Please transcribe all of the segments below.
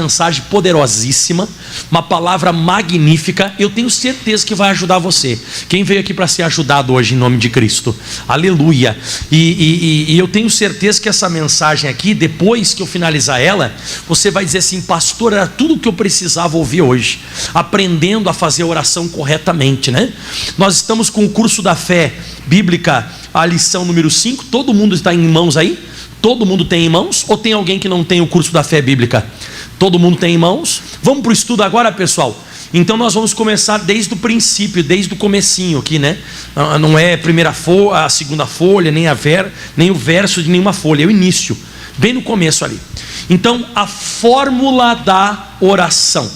Mensagem poderosíssima, uma palavra magnífica. Eu tenho certeza que vai ajudar você. Quem veio aqui para ser ajudado hoje em nome de Cristo? Aleluia. E eu tenho certeza que essa mensagem aqui, depois que eu finalizar ela, você vai dizer assim: pastor, era tudo o que eu precisava ouvir hoje, aprendendo a fazer a oração corretamente, né? Nós estamos com o curso da fé bíblica, a lição número 5. Todo mundo está em mãos aí? Todo mundo tem em mãos? Ou tem alguém que não tem o curso da fé bíblica? Todo mundo tem em mãos? Vamos para o estudo agora, pessoal? Então nós vamos começar desde o princípio, desde o comecinho aqui, né? Não é a segunda folha, nem o verso de nenhuma folha, é o início, bem no começo ali. Então, a fórmula da oração.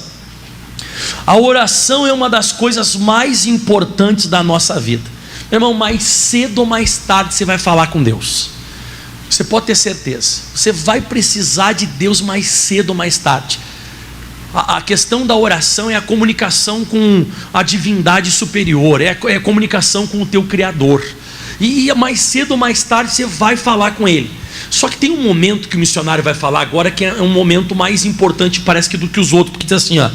A oração é uma das coisas mais importantes da nossa vida. Meu irmão, mais cedo ou mais tarde você vai falar com Deus. Você pode ter certeza, você vai precisar de Deus mais cedo ou mais tarde. A questão da oração é a comunicação com a divindade superior, é a comunicação com o teu Criador. E mais cedo ou mais tarde você vai falar com Ele. Só que tem um momento que o missionário vai falar agora, que é um momento mais importante, parece que do que os outros, porque diz assim, ó,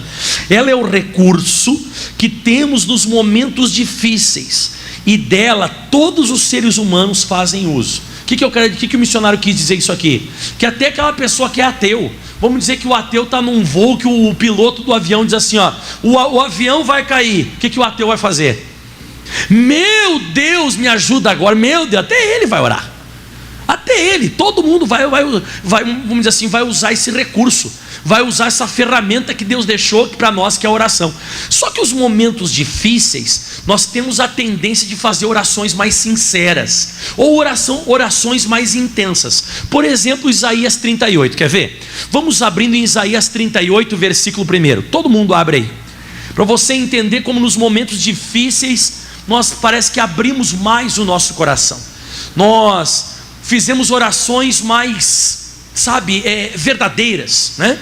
ela é o recurso que temos nos momentos difíceis, e dela todos os seres humanos fazem uso. O que o missionário quis dizer isso aqui? Que até aquela pessoa que é ateu, vamos dizer que o ateu está num voo, que o piloto do avião diz assim, ó, o avião vai cair, o que o ateu vai fazer? Meu Deus, me ajuda agora. Meu Deus, até ele vai orar. Até ele, todo mundo vai, vamos dizer assim, vai usar esse recurso, vai usar essa ferramenta que Deus deixou para nós, que é a oração. Só que os momentos difíceis, nós temos a tendência de fazer orações mais sinceras, ou orações mais intensas. Por exemplo, Isaías 38, quer ver? Vamos abrindo em Isaías 38, versículo 1. Todo mundo abre aí, para você entender como nos momentos difíceis, nós parece que abrimos mais o nosso coração. Nós fizemos orações mais, verdadeiras, né?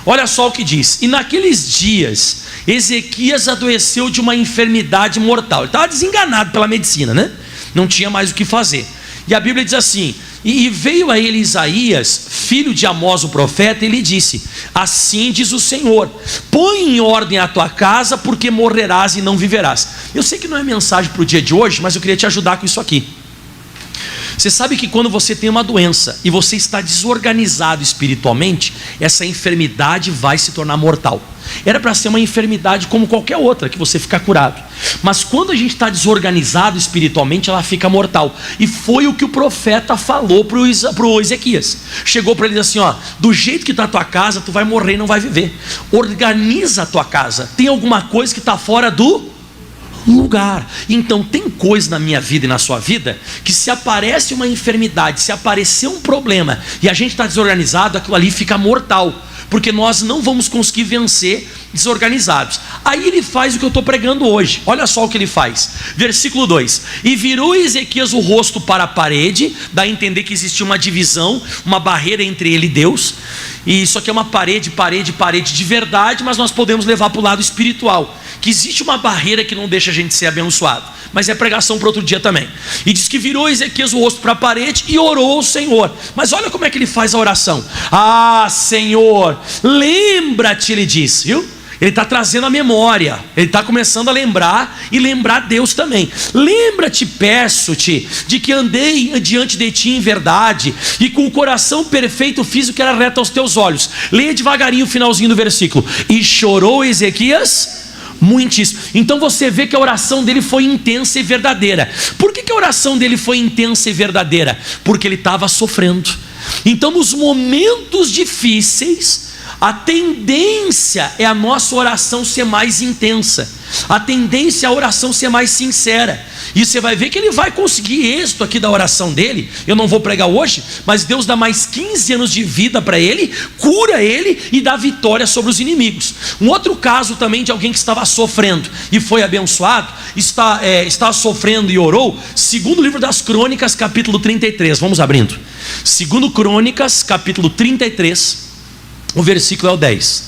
Olha só o que diz: e naqueles dias Ezequias adoeceu de uma enfermidade mortal. Ele estava desenganado pela medicina, né? Não tinha mais o que fazer. E a Bíblia diz assim: e veio a ele Isaías, filho de Amós o profeta, e lhe disse: assim diz o Senhor, põe em ordem a tua casa, porque morrerás e não viverás. Eu sei que não é mensagem para o dia de hoje, mas eu queria te ajudar com isso aqui. Você sabe que quando você tem uma doença e você está desorganizado espiritualmente, essa enfermidade vai se tornar mortal. Era para ser uma enfermidade como qualquer outra, que você fica curado. Mas quando a gente está desorganizado espiritualmente, ela fica mortal. E foi o que o profeta falou para o Ezequias. Chegou para ele assim, ó, do jeito que está a tua casa, tu vai morrer e não vai viver. Organiza a tua casa. Tem alguma coisa que está fora do lugar. Então tem coisa na minha vida e na sua vida, que se aparece uma enfermidade, se aparecer um problema, e a gente está desorganizado, aquilo ali fica mortal, porque nós não vamos conseguir vencer desorganizados. Aí ele faz o que eu estou pregando hoje. Olha só o que ele faz, versículo 2: e virou Ezequias o rosto para a parede. Dá a entender que existia uma divisão, uma barreira entre ele e Deus. E isso aqui é uma parede de verdade, mas nós podemos levar para o lado espiritual, que existe uma barreira que não deixa a gente ser abençoado, mas é pregação para outro dia também. E diz que virou Ezequias o rosto para a parede e orou ao Senhor. Mas olha como é que ele faz a oração: ah, Senhor, lembra-te, ele diz, viu? Ele está trazendo a memória, ele está começando a lembrar, e lembrar Deus também. Lembra-te, peço-te, de que andei diante de ti em verdade, e com o coração perfeito fiz o que era reto aos teus olhos. Leia devagarinho o finalzinho do versículo: e chorou Ezequias muitíssimo. Então você vê que a oração dele foi intensa e verdadeira. Por que a oração dele foi intensa e verdadeira? Porque ele estava sofrendo. Então nos momentos difíceis, a tendência é a nossa oração ser mais intensa, a tendência é a oração ser mais sincera. E você vai ver que ele vai conseguir êxito aqui da oração dele. Eu não vou pregar hoje, mas Deus dá mais 15 anos de vida para ele, cura ele e dá vitória sobre os inimigos. Um outro caso também de alguém que estava sofrendo e foi abençoado, está sofrendo e orou. Segundo livro das Crônicas, capítulo 33, vamos abrindo. Segundo Crônicas, capítulo 33, o versículo é o 10.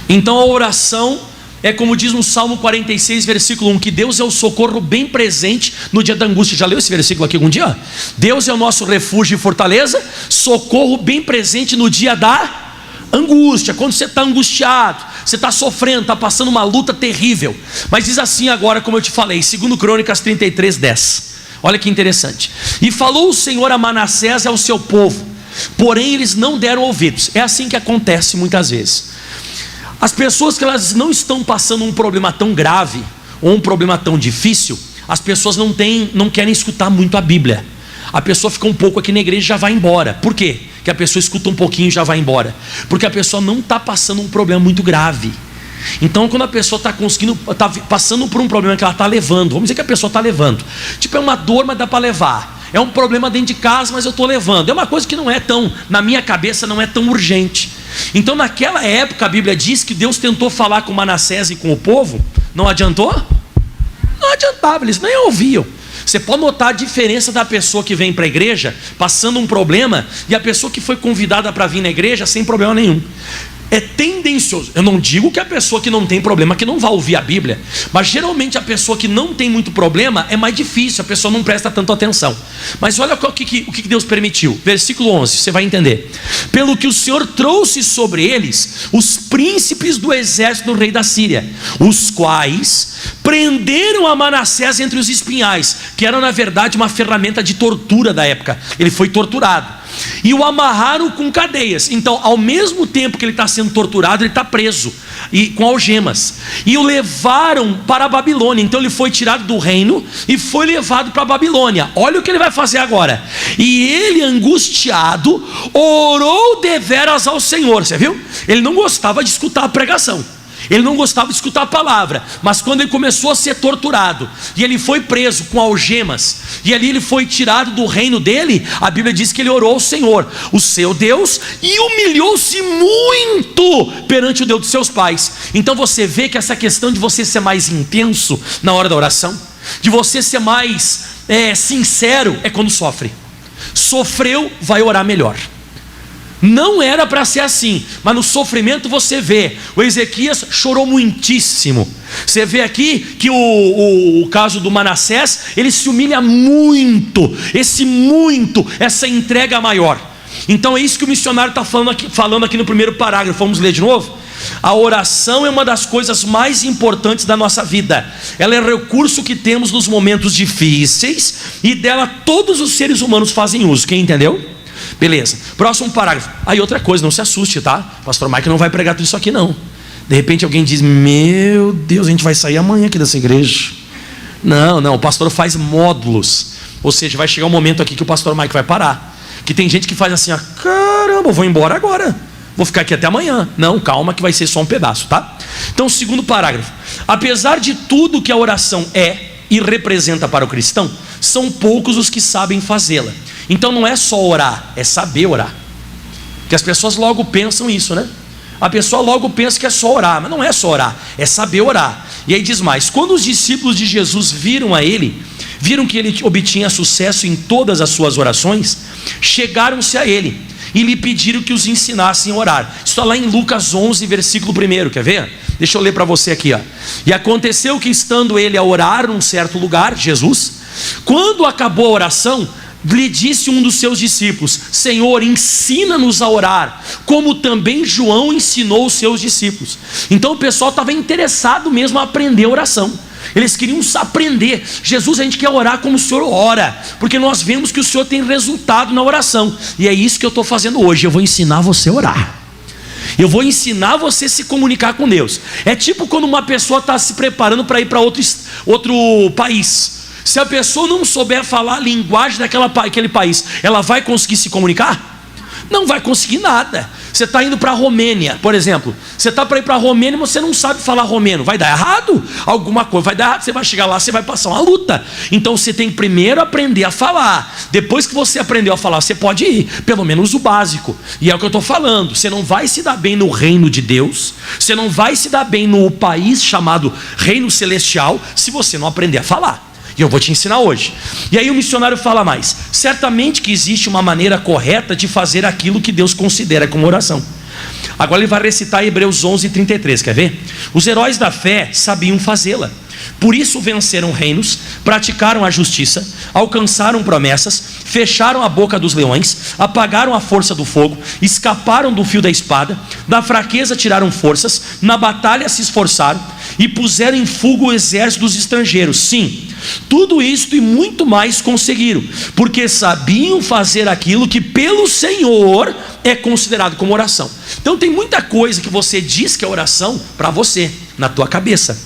Então a oração é como diz no Salmo 46, versículo 1, que Deus é o socorro bem presente no dia da angústia. Já leu esse versículo aqui algum dia? Deus é o nosso refúgio e fortaleza, socorro bem presente no dia da angústia, quando você está angustiado, você está sofrendo, está passando uma luta terrível. Mas diz assim agora, como eu te falei, 2 Crônicas 33:10. Olha que interessante. E falou o Senhor a Manassés e ao seu povo, porém eles não deram ouvidos. É assim que acontece muitas vezes. As pessoas que elas não estão passando um problema tão grave, ou um problema tão difícil, as pessoas não querem escutar muito a Bíblia. A pessoa fica um pouco aqui na igreja e já vai embora. Por quê? Que a pessoa escuta um pouquinho e já vai embora. Porque a pessoa não está passando um problema muito grave. Então quando a pessoa está passando por um problema que ela está levando, vamos dizer que a pessoa está levando, tipo é uma dor, mas dá para levar. É um problema dentro de casa, mas eu estou levando. É uma coisa que não é tão, na minha cabeça não é tão urgente. Então naquela época a Bíblia diz que Deus tentou falar com Manassés e com o povo. Não adiantou? Não adiantava, eles nem ouviam. Você pode notar a diferença da pessoa que vem para a igreja passando um problema e a pessoa que foi convidada para vir na igreja sem problema nenhum. É tendencioso. Eu não digo que a pessoa que não tem problema que não vai ouvir a Bíblia, mas geralmente a pessoa que não tem muito problema é mais difícil, a pessoa não presta tanto atenção. Mas olha o que Deus permitiu. Versículo 11, você vai entender. Pelo que o Senhor trouxe sobre eles os príncipes do exército do rei da Síria, os quais prenderam a Manassés entre os espinhais, que era na verdade uma ferramenta de tortura da época. Ele foi torturado e o amarraram com cadeias. Então ao mesmo tempo que ele está sendo torturado, ele está preso e com algemas, e o levaram para a Babilônia. Então ele foi tirado do reino e foi levado para a Babilônia. Olha o que ele vai fazer agora. E ele, angustiado, orou deveras ao Senhor. Você viu? Ele não gostava de escutar a pregação, ele não gostava de escutar a palavra, mas quando ele começou a ser torturado, e ele foi preso com algemas, e ali ele foi tirado do reino dele, a Bíblia diz que ele orou ao Senhor, o seu Deus, e humilhou-se muito perante o Deus dos seus pais. Então você vê que essa questão de você ser mais intenso na hora da oração, de você ser mais sincero, é quando sofre. Sofreu, vai orar melhor. Não era para ser assim, mas no sofrimento você vê. O Ezequias chorou muitíssimo. Você vê aqui que o caso do Manassés, ele se humilha muito. Essa entrega maior. Então é isso que o missionário está falando aqui no primeiro parágrafo. Vamos ler de novo? A oração é uma das coisas mais importantes da nossa vida. Ela é recurso que temos nos momentos difíceis, e dela todos os seres humanos fazem uso. Quem entendeu? Beleza, próximo parágrafo. Aí outra coisa, não se assuste, tá? Pastor Mike não vai pregar tudo isso aqui não. De repente alguém diz: meu Deus, a gente vai sair amanhã aqui dessa igreja. Não, o pastor faz módulos. Ou seja, vai chegar um momento aqui que o pastor Mike vai parar. Que tem gente que faz assim: ó, caramba, eu vou embora agora, vou ficar aqui até amanhã. Não, calma que vai ser só um pedaço, tá? Então, segundo parágrafo. Apesar de tudo que a oração é e representa para o cristão, são poucos os que sabem fazê-la. Então não é só orar, é saber orar. Porque as pessoas logo pensam isso, né? A pessoa logo pensa que é só orar, mas não é só orar, é saber orar. E aí diz mais: quando os discípulos de Jesus viram que ele obtinha sucesso em todas as suas orações, chegaram-se a ele e lhe pediram que os ensinassem a orar. Isso está lá em Lucas 11, versículo 1, quer ver? Deixa eu ler para você aqui, ó. E aconteceu que, estando ele a orar num certo lugar, Jesus, quando acabou a oração, lhe disse um dos seus discípulos: Senhor, ensina-nos a orar, como também João ensinou os seus discípulos. Então o pessoal estava interessado mesmo a aprender a oração. Eles queriam aprender. Jesus, a gente quer orar como o Senhor ora, porque nós vemos que o Senhor tem resultado na oração. E é isso que eu estou fazendo hoje. Eu vou ensinar você a orar. Eu vou ensinar você a se comunicar com Deus. É tipo quando uma pessoa está se preparando para ir para outro país. Se a pessoa não souber falar a linguagem daquele país, ela vai conseguir se comunicar? Não vai conseguir nada. Você está indo para a Romênia, por exemplo. Você está para ir para a Romênia e você não sabe falar romeno. Vai dar errado? Alguma coisa vai dar errado. Você vai chegar lá, você vai passar uma luta. Então você tem que primeiro aprender a falar. Depois que você aprendeu a falar, você pode ir. Pelo menos o básico. E é o que eu estou falando. Você não vai se dar bem no reino de Deus. Você não vai se dar bem no país chamado Reino Celestial, se você não aprender a falar. E eu vou te ensinar hoje. E aí o missionário fala mais: certamente que existe uma maneira correta de fazer aquilo que Deus considera como oração. Agora ele vai recitar Hebreus 11:33, quer ver? Os heróis da fé sabiam fazê-la. Por isso venceram reinos, praticaram a justiça, alcançaram promessas, fecharam a boca dos leões, apagaram a força do fogo, escaparam do fio da espada, da fraqueza tiraram forças, na batalha se esforçaram e puseram em fuga o exército dos estrangeiros. Sim, tudo isto e muito mais conseguiram, porque sabiam fazer aquilo que pelo Senhor é considerado como oração. Então tem muita coisa que você diz que é oração para você, na tua cabeça,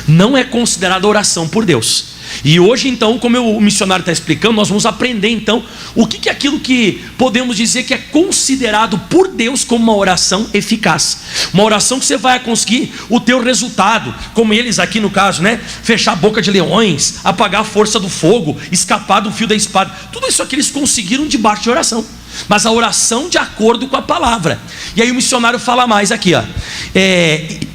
não é considerada oração por Deus. E hoje então, como o missionário está explicando, nós vamos aprender então o que é aquilo que podemos dizer que é considerado por Deus como uma oração eficaz, uma oração que você vai conseguir o teu resultado, como eles aqui no caso, né? Fechar a boca de leões, apagar a força do fogo, escapar do fio da espada. Tudo isso aqui eles conseguiram debaixo de oração, mas a oração de acordo com a palavra. E aí o missionário fala mais aqui, ó.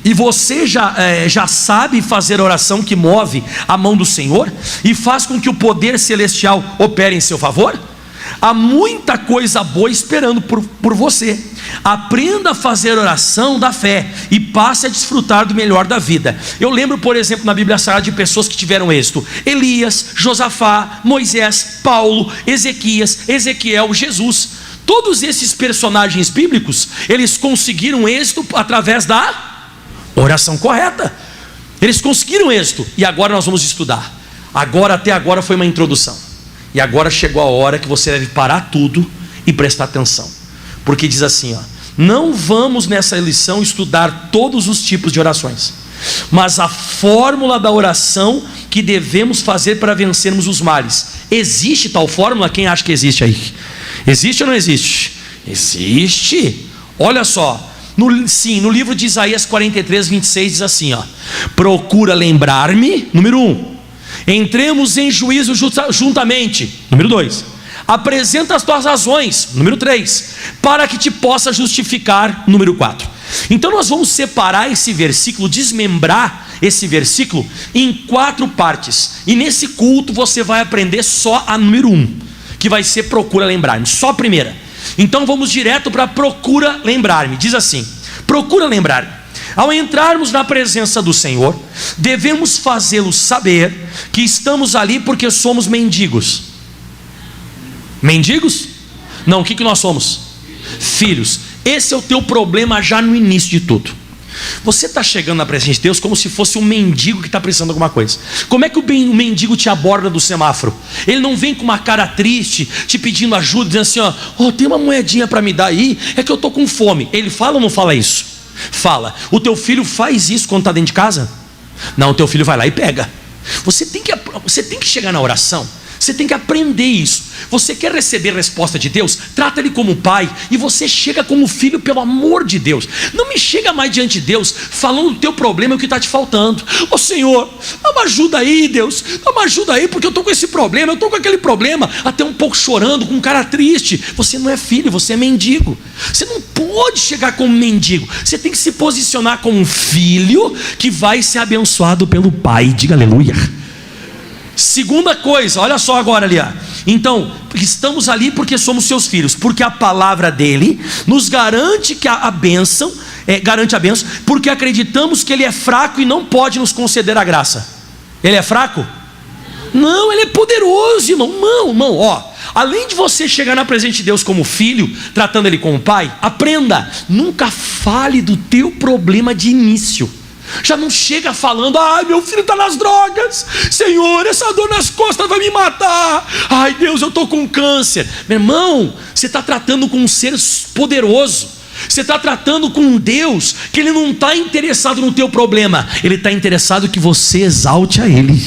E você já sabe fazer a oração que move a mão do Senhor e faz com que o poder celestial opere em seu favor? Há muita coisa boa esperando por você. Aprenda a fazer oração da fé e passe a desfrutar do melhor da vida. Eu lembro, por exemplo, na Bíblia Sagrada de pessoas que tiveram êxito: Elias, Josafá, Moisés, Paulo, Ezequias, Ezequiel, Jesus. Todos esses personagens bíblicos, eles conseguiram êxito através da oração correta. Eles conseguiram êxito. E agora nós vamos estudar. Até agora foi uma introdução. E agora chegou a hora que você deve parar tudo e prestar atenção. Porque diz assim, ó: não vamos nessa lição estudar todos os tipos de orações, mas a fórmula da oração que devemos fazer para vencermos os males. Existe tal fórmula? Quem acha que existe aí? Existe ou não existe? Existe. Olha só, no livro de Isaías 43, 26 diz assim, ó: procura lembrar-me, número 1, entremos em juízo juntamente, número 2, apresenta as tuas razões, número 3, para que te possa justificar, número 4. Então nós vamos separar esse versículo, desmembrar esse versículo em 4 partes, e nesse culto você vai aprender só a número 1, que vai ser procura lembrar-me, só a primeira. Então vamos direto para procura lembrar-me. Diz assim: procura lembrar-me. Ao entrarmos na presença do Senhor, devemos fazê-lo saber que estamos ali porque somos mendigos. Mendigos? Não, o que nós somos? Filhos. Esse é o teu problema já no início de tudo. Você está chegando na presença de Deus como se fosse um mendigo que está precisando de alguma coisa. Como é que o mendigo te aborda do semáforo? Ele não vem com uma cara triste, te pedindo ajuda, dizendo assim, ó, tem uma moedinha para me dar aí, é que eu estou com fome. Ele fala ou não fala isso? Fala. O teu filho faz isso quando está dentro de casa? Não, o teu filho vai lá e pega. Você tem que chegar na oração, você tem que aprender isso. Você quer receber a resposta de Deus? Trata Ele como pai, e você chega como filho, pelo amor de Deus. Não me chega mais diante de Deus falando do teu problema, o que está te faltando. Ô Senhor, dá uma ajuda aí, Deus, dá uma ajuda aí, porque eu estou com esse problema, eu estou com aquele problema, até um pouco chorando, com um cara triste. Você não é filho, você é mendigo. Você não pode chegar como mendigo, você tem que se posicionar como um filho que vai ser abençoado pelo pai. Diga aleluia. Segunda coisa, olha só agora ali, ó. Então, estamos ali porque somos seus filhos, porque a palavra dele nos garante que a bênção, garante a bênção, porque acreditamos que ele é fraco e não pode nos conceder a graça. Ele é fraco? Não, ele é poderoso, irmão. Irmão, ó, além de você chegar na presença de Deus como filho, tratando ele como pai, aprenda, nunca fale do teu problema de início. Já não chega falando, ai, meu filho está nas drogas, Senhor, essa dor nas costas vai me matar, ai Deus, eu estou com câncer. Meu irmão, você está tratando com um ser poderoso, você está tratando com um Deus que Ele não está interessado no teu problema, Ele está interessado que você exalte a Ele.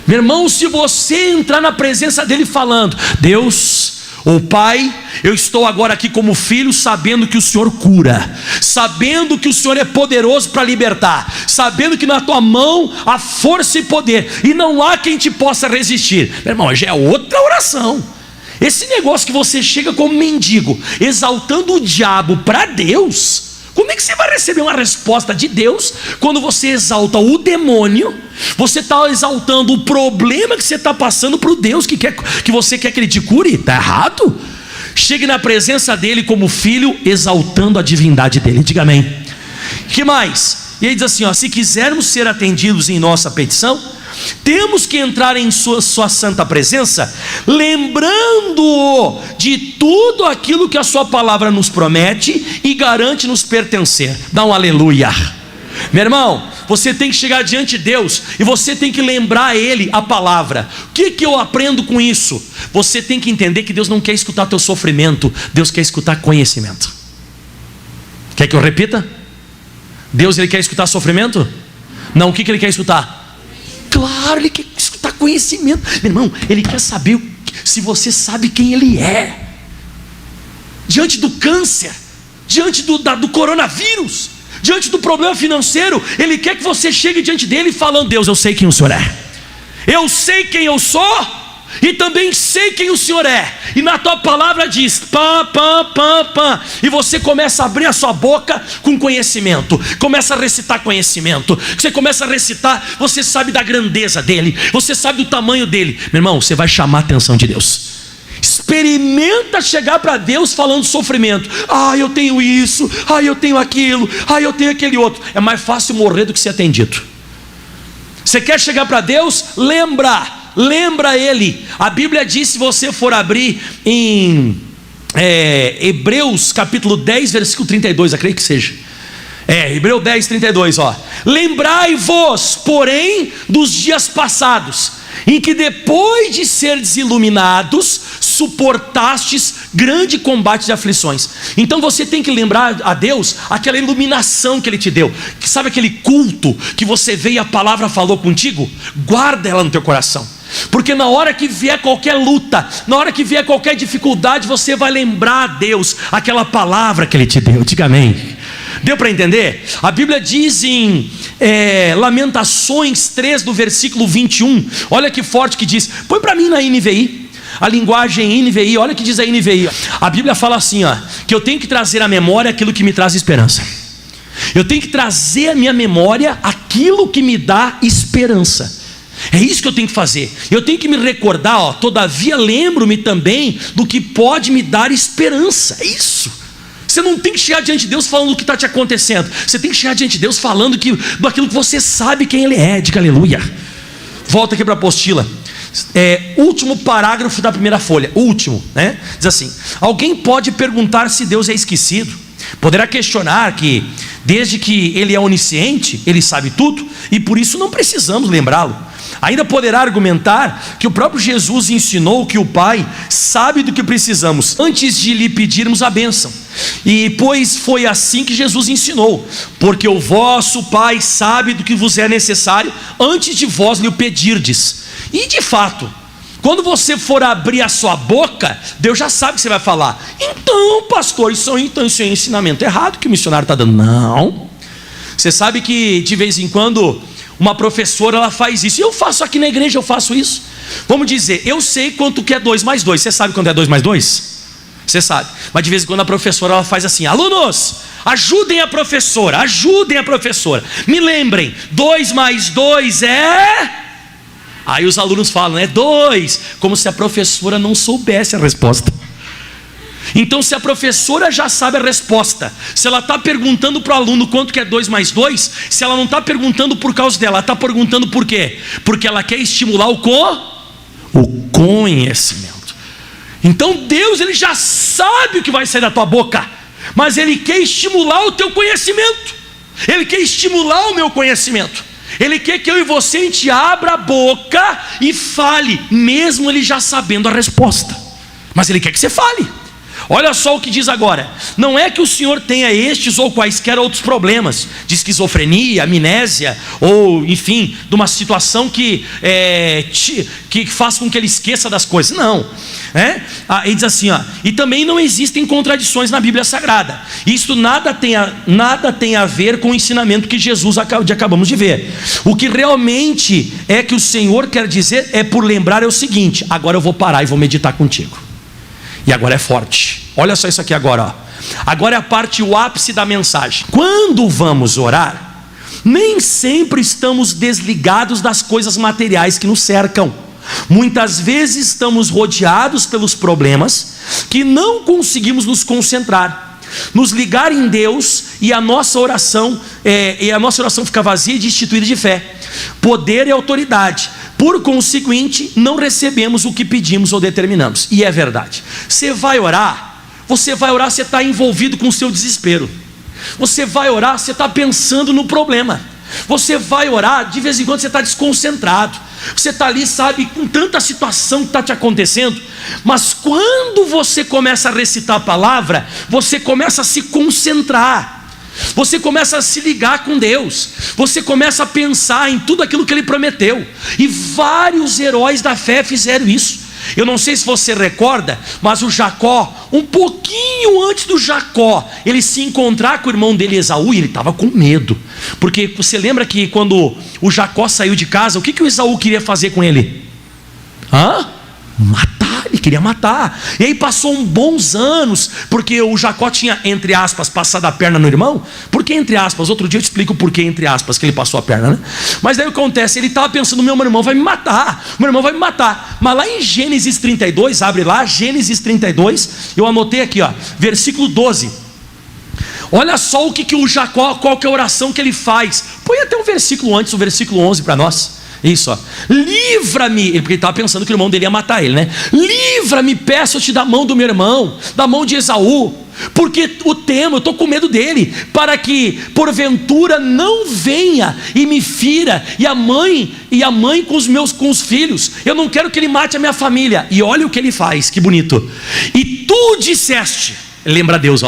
Meu irmão, se você entrar na presença dEle falando, Deus, ô Pai, eu estou agora aqui como filho, sabendo que o Senhor cura, sabendo que o Senhor é poderoso para libertar, sabendo que na tua mão há força e poder, e não há quem te possa resistir. Meu irmão, já é outra oração. Esse negócio que você chega como mendigo, exaltando o diabo para Deus, como é que você vai receber uma resposta de Deus quando você exalta o demônio? Você está exaltando o problema que você está passando para o Deus que você quer que Ele te cure? Está errado. Chegue na presença dEle como filho, exaltando a divindade dEle. Diga amém. Que mais? E ele diz assim, ó: se quisermos ser atendidos em nossa petição, temos que entrar em sua santa presença, lembrando de tudo aquilo que a sua palavra nos promete e garante nos pertencer. Dá um aleluia. Meu irmão, você tem que chegar diante de Deus e você tem que lembrar a Ele a palavra. O que eu aprendo com isso? Você tem que entender que Deus não quer escutar teu sofrimento, Deus quer escutar conhecimento. Quer que eu repita? Deus, Ele quer escutar sofrimento? Não, o que Ele quer escutar? Claro, Ele quer escutar conhecimento. Meu irmão, Ele quer saber se você sabe quem Ele é. Diante do câncer, diante do coronavírus, diante do problema financeiro, Ele quer que você chegue diante dEle falando: Deus, eu sei quem o Senhor é, eu sei quem eu sou, e também sei quem o Senhor é, e na tua palavra diz, e você começa a abrir a sua boca com conhecimento, começa a recitar conhecimento, você começa a recitar, você sabe da grandeza dEle, você sabe do tamanho dEle. Meu irmão, você vai chamar a atenção de Deus. Experimenta chegar para Deus falando sofrimento. Eu tenho isso, eu tenho aquilo, eu tenho aquele outro. É mais fácil morrer do que ser atendido. Você quer chegar para Deus? Lembra Ele. A Bíblia diz, se você for abrir em Hebreus capítulo 10, versículo 32, acredito que seja. Hebreus 10, 32, lembrai-vos, porém, dos dias passados, em que depois de seres iluminados, suportastes grande combate de aflições. Então você tem que lembrar a Deus aquela iluminação que Ele te deu. Sabe aquele culto que você veio e a palavra falou contigo? Guarda ela no teu coração, porque na hora que vier qualquer luta, na hora que vier qualquer dificuldade, você vai lembrar a Deus aquela palavra que Ele te deu. Diga amém. Deu para entender? A Bíblia diz em Lamentações 3, do versículo 21, olha que forte que diz. Põe para mim na NVI, a linguagem NVI, olha o que diz a NVI. A Bíblia fala assim, que eu tenho que trazer à memória aquilo que me traz esperança. Eu tenho que trazer à minha memória aquilo que me dá esperança. É isso que eu tenho que fazer. Eu tenho que me recordar, todavia lembro-me também do que pode me dar esperança. É isso. Você não tem que chegar diante de Deus falando o que está te acontecendo. Você tem que chegar diante de Deus falando daquilo que você sabe quem Ele é. Diga aleluia. Volta aqui para a apostila. Último parágrafo da primeira folha. Último, né? Diz assim: alguém pode perguntar se Deus é esquecido. Poderá questionar que, desde que Ele é onisciente, Ele sabe tudo, e por isso não precisamos lembrá-lo. Ainda poderá argumentar que o próprio Jesus ensinou que o Pai sabe do que precisamos antes de lhe pedirmos a bênção. E pois foi assim que Jesus ensinou: porque o vosso Pai sabe do que vos é necessário antes de vós lhe o pedirdes. E de fato, quando você for abrir a sua boca, Deus já sabe o que você vai falar. Então, pastor, isso é um ensinamento errado que o missionário está dando. Não. Você sabe que de vez em quando uma professora, ela faz isso. E eu faço aqui na igreja, eu faço isso. Vamos dizer, eu sei quanto que é 2 mais 2. Você sabe quanto é 2 mais 2? Você sabe. Mas de vez em quando a professora, ela faz assim: alunos, ajudem a professora. Me lembrem, 2 mais 2 é... Aí os alunos falam, é 2. Como se a professora não soubesse a resposta. Então, se a professora já sabe a resposta, se ela está perguntando para o aluno quanto que é 2 mais 2, se ela não está perguntando por causa dela, ela está perguntando por quê? Porque ela quer estimular o conhecimento. Então Deus, Ele já sabe o que vai sair da tua boca, mas Ele quer estimular o teu conhecimento. Ele quer estimular o meu conhecimento. Ele quer que eu e você, a gente abra a boca e fale, mesmo Ele já sabendo a resposta. Mas Ele quer que você fale. Olha só o que diz agora: não é que o Senhor tenha estes ou quaisquer outros problemas de esquizofrenia, amnésia, ou enfim, de uma situação que faz com que ele esqueça das coisas. Não. Ele diz assim, e também não existem contradições na Bíblia Sagrada. Isto nada tem a ver com o ensinamento que Jesus acabamos de ver. O que realmente é que o Senhor quer dizer por lembrar é o seguinte: agora eu vou parar e vou meditar contigo. E agora é forte. Olha só isso aqui agora. Agora é a parte, o ápice da mensagem. Quando vamos orar, nem sempre estamos desligados das coisas materiais que nos cercam. Muitas vezes estamos rodeados pelos problemas que não conseguimos nos concentrar, nos ligar em Deus, e a nossa oração fica vazia e destituída de fé, poder e autoridade. Por conseguinte, não recebemos o que pedimos ou determinamos. E é verdade. Você vai orar, você está envolvido com o seu desespero. Você vai orar, você está pensando no problema. Você vai orar, de vez em quando você está desconcentrado. Você está ali, sabe, com tanta situação que está te acontecendo. Mas quando você começa a recitar a palavra, você começa a se concentrar. Você começa a se ligar com Deus. Você começa a pensar em tudo aquilo que Ele prometeu. E vários heróis da fé fizeram isso. Eu não sei se você recorda, mas o Jacó, um pouquinho antes do Jacó ele se encontrar com o irmão dele Esaú, ele estava com medo. Porque você lembra que quando o Jacó saiu de casa, o que o Esaú queria fazer com ele? Matar, ele queria matar. E aí passou uns bons anos, porque o Jacó tinha, entre aspas, passado a perna no irmão. Por que entre aspas? Outro dia eu explico o porquê entre aspas que ele passou a perna, né? Mas daí o que acontece? Ele estava pensando, meu irmão vai me matar, meu irmão vai me matar. Mas lá em Gênesis 32, abre lá, Gênesis 32, eu anotei aqui, versículo 12. Olha só o que o Jacó, qual que é a oração que ele faz. Põe até um versículo antes, o versículo 11 para nós. Isso, livra-me, porque ele estava pensando que o irmão dele ia matar ele, né? Livra-me, peço-te da mão do meu irmão, da mão de Esaú, porque o temo, eu estou com medo dele, para que porventura não venha e me fira, e a mãe com os filhos. Eu não quero que ele mate a minha família. E olha o que ele faz, que bonito. E tu disseste, lembra Deus,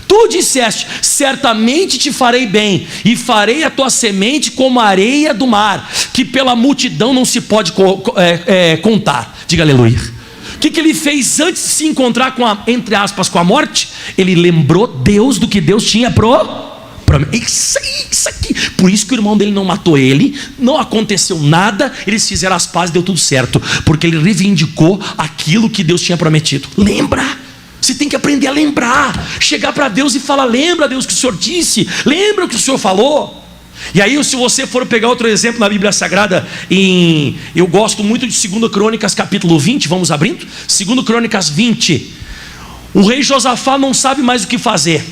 tu disseste, certamente te farei bem, e farei a tua semente como a areia do mar, que pela multidão não se pode contar. Diga aleluia. O que ele fez antes de se encontrar entre aspas, com a morte? Ele lembrou Deus do que Deus tinha isso aqui. Por isso que o irmão dele não matou ele, não aconteceu nada, eles fizeram as pazes, deu tudo certo, porque ele reivindicou aquilo que Deus tinha prometido. Lembra? Você tem que aprender a lembrar, chegar para Deus e falar, lembra Deus que o Senhor disse, lembra o que o Senhor falou. E aí se você for pegar outro exemplo na Bíblia Sagrada, eu gosto muito de 2 Crônicas capítulo 20, vamos abrindo, 2 Crônicas 20, o rei Josafá não sabe mais o que fazer.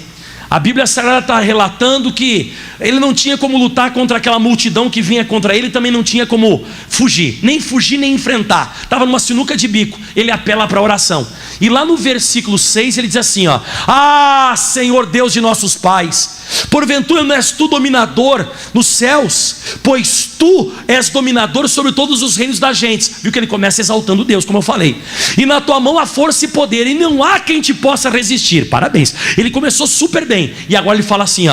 A Bíblia Sagrada está relatando que ele não tinha como lutar contra aquela multidão que vinha contra ele, também não tinha como fugir nem enfrentar, estava numa sinuca de bico. Ele apela para a oração, e lá no versículo 6 ele diz assim, Senhor Deus de nossos pais, porventura não és tu dominador nos céus, pois tu és dominador sobre todos os reinos das gentes. Viu que ele começa exaltando Deus, como eu falei. E na tua mão há força e poder, e não há quem te possa resistir. Parabéns, ele começou super bem. E agora ele fala assim,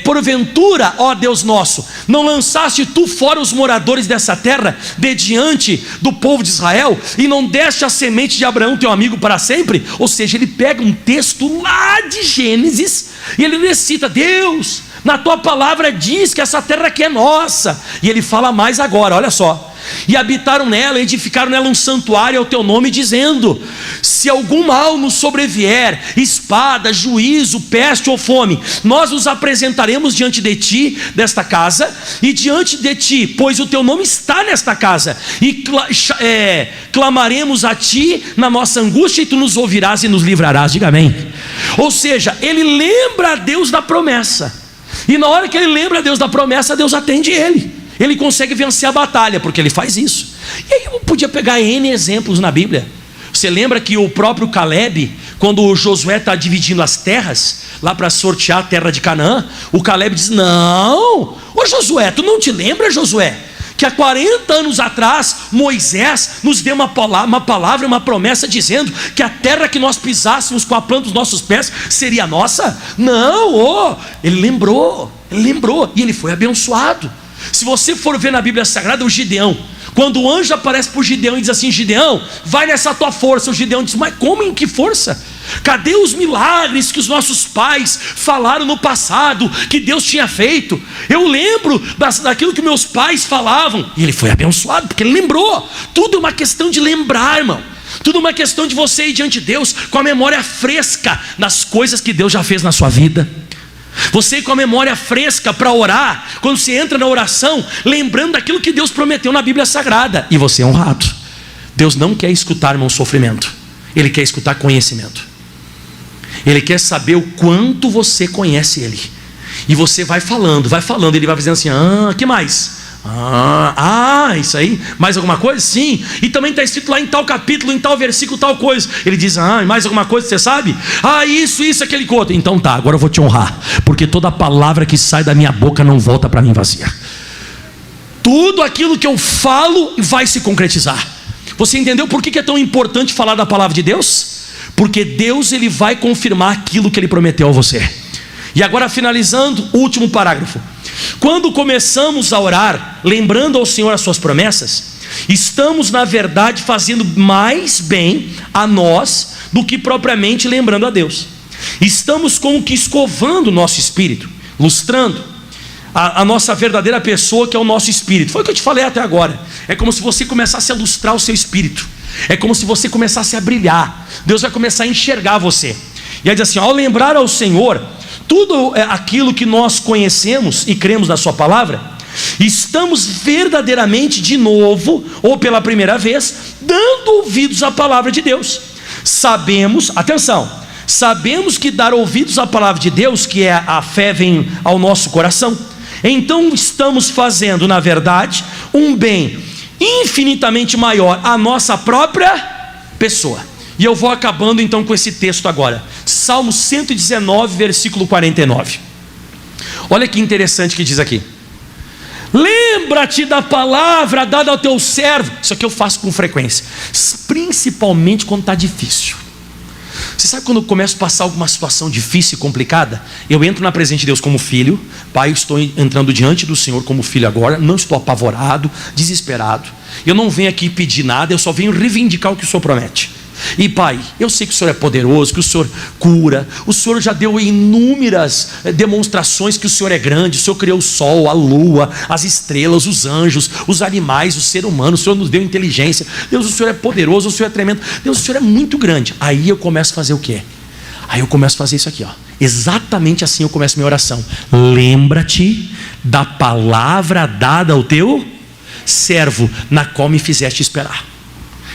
porventura, ó Deus nosso, não lançaste tu fora os moradores dessa terra de diante do povo de Israel, e não deste a semente de Abraão teu amigo para sempre? Ou seja, ele pega um texto lá de Gênesis e ele recita, Deus, na tua palavra diz que essa terra aqui é nossa. E ele fala mais agora, olha só. E habitaram nela, edificaram nela um santuário ao teu nome, dizendo, se algum mal nos sobrevier, espada, juízo, peste ou fome, nós nos apresentaremos diante de ti, desta casa, e diante de ti, pois o teu nome está nesta casa, e clamaremos a ti na nossa angústia, e tu nos ouvirás e nos livrarás. Diga amém. Ou seja, ele lembra a Deus da promessa, e na hora que ele lembra a Deus da promessa, Deus atende ele consegue vencer a batalha, porque ele faz isso. E aí eu podia pegar N exemplos na Bíblia. Você lembra que o próprio Caleb, quando o Josué está dividindo as terras, lá para sortear a terra de Canaã, o Caleb diz, não, ô Josué, tu não te lembra, Josué, que há 40 anos atrás, Moisés nos deu uma palavra, uma promessa, dizendo que a terra que nós pisássemos com a planta dos nossos pés, seria nossa? Não, ele lembrou, e ele foi abençoado. Se você for ver na Bíblia Sagrada, o Gideão, quando o anjo aparece para o Gideão e diz assim, Gideão, vai nessa tua força, o Gideão diz, mas como, em que força? Cadê os milagres que os nossos pais falaram no passado, que Deus tinha feito? Eu lembro daquilo que meus pais falavam. E ele foi abençoado, porque ele lembrou. Tudo é uma questão de lembrar, irmão. Tudo é uma questão de você ir diante de Deus com a memória fresca das coisas que Deus já fez na sua vida. Você com a memória fresca para orar, quando você entra na oração, lembrando daquilo que Deus prometeu na Bíblia Sagrada. E você é honrado. Deus não quer escutar, irmão, sofrimento. Ele quer escutar conhecimento. Ele quer saber o quanto você conhece Ele. E você vai falando, Ele vai dizendo assim, que mais? Isso aí. Mais alguma coisa? Sim. E também está escrito lá em tal capítulo, em tal versículo, tal coisa. Ele diz, e mais alguma coisa, você sabe? Isso, aquele outro. Então tá, agora eu vou te honrar, porque toda palavra que sai da minha boca não volta para mim vazia. Tudo aquilo que eu falo vai se concretizar. Você entendeu por que é tão importante falar da palavra de Deus? Porque Deus, ele vai confirmar aquilo que ele prometeu a você. E agora, finalizando, último parágrafo. Quando começamos a orar, lembrando ao Senhor as suas promessas, estamos na verdade fazendo mais bem a nós do que propriamente lembrando a Deus. Estamos como que escovando o nosso espírito, lustrando a nossa verdadeira pessoa, que é o nosso espírito. Foi o que eu te falei até agora. É como se você começasse a lustrar o seu espírito. É como se você começasse a brilhar. Deus vai começar a enxergar você. E aí diz assim, ao lembrar ao Senhor tudo aquilo que nós conhecemos e cremos na sua palavra, estamos verdadeiramente de novo, ou pela primeira vez, dando ouvidos à palavra de Deus. Sabemos que dar ouvidos à palavra de Deus, que é a fé, vem ao nosso coração. Então estamos fazendo, na verdade, um bem infinitamente maior à nossa própria pessoa. E eu vou acabando então com esse texto agora. Salmo 119, versículo 49. Olha que interessante que diz aqui. Lembra-te da palavra dada ao teu servo. Isso aqui eu faço com frequência, principalmente quando está difícil. Você sabe quando eu começo a passar alguma situação difícil e complicada? Eu entro na presença de Deus como filho. Pai, eu estou entrando diante do Senhor como filho agora. Não estou apavorado, desesperado. Eu não venho aqui pedir nada, eu só venho reivindicar o que o Senhor promete. E Pai, eu sei que o Senhor é poderoso, que o Senhor cura. O Senhor já deu inúmeras demonstrações que o Senhor é grande. O Senhor criou o sol, a lua, as estrelas, os anjos, os animais, o ser humano. O Senhor nos deu inteligência. Deus, o Senhor é poderoso, o Senhor é tremendo. Deus, o Senhor é muito grande. Aí eu começo a fazer o quê? Aí eu começo a fazer isso aqui, ó. Exatamente assim eu começo minha oração. Lembra-te da palavra dada ao teu servo, na qual me fizeste esperar.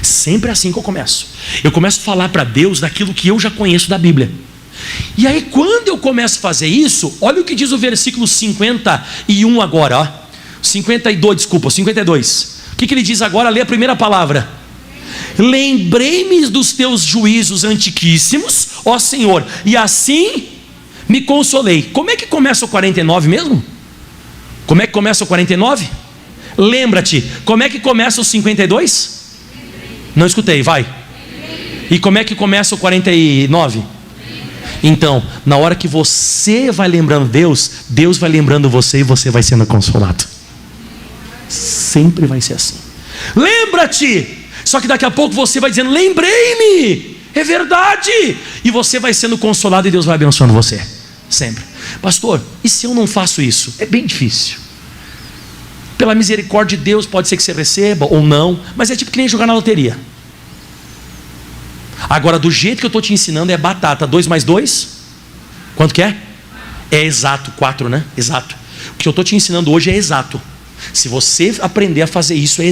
Sempre assim que eu começo. Eu começo a falar para Deus daquilo que eu já conheço da Bíblia. E aí quando eu começo a fazer isso, olha o que diz o versículo 51 agora, ó. 52. O que ele diz agora? Lê a primeira palavra. Lembrei-me dos teus juízos antiquíssimos, ó Senhor, e assim me consolei. Como é que começa o 49 mesmo? Como é que começa o 49? Lembra-te. Como é que começa o 52? Não escutei, vai. E como é que começa o 49? Então, na hora que você vai lembrando Deus, Deus vai lembrando você e você vai sendo consolado. Sempre vai ser assim. Lembra-te. Só que daqui a pouco você vai dizendo, lembrei-me. É verdade. E você vai sendo consolado e Deus vai abençoando você. Sempre. Pastor, e se eu não faço isso? É bem difícil. Pela misericórdia de Deus, pode ser que você receba ou não, mas é tipo que nem jogar na loteria. Agora, do jeito que eu estou te ensinando, é batata. 2 mais 2, quanto que é? É exato, 4, né? Exato. O que eu estou te ensinando hoje é exato. Se você aprender a fazer isso, é exato.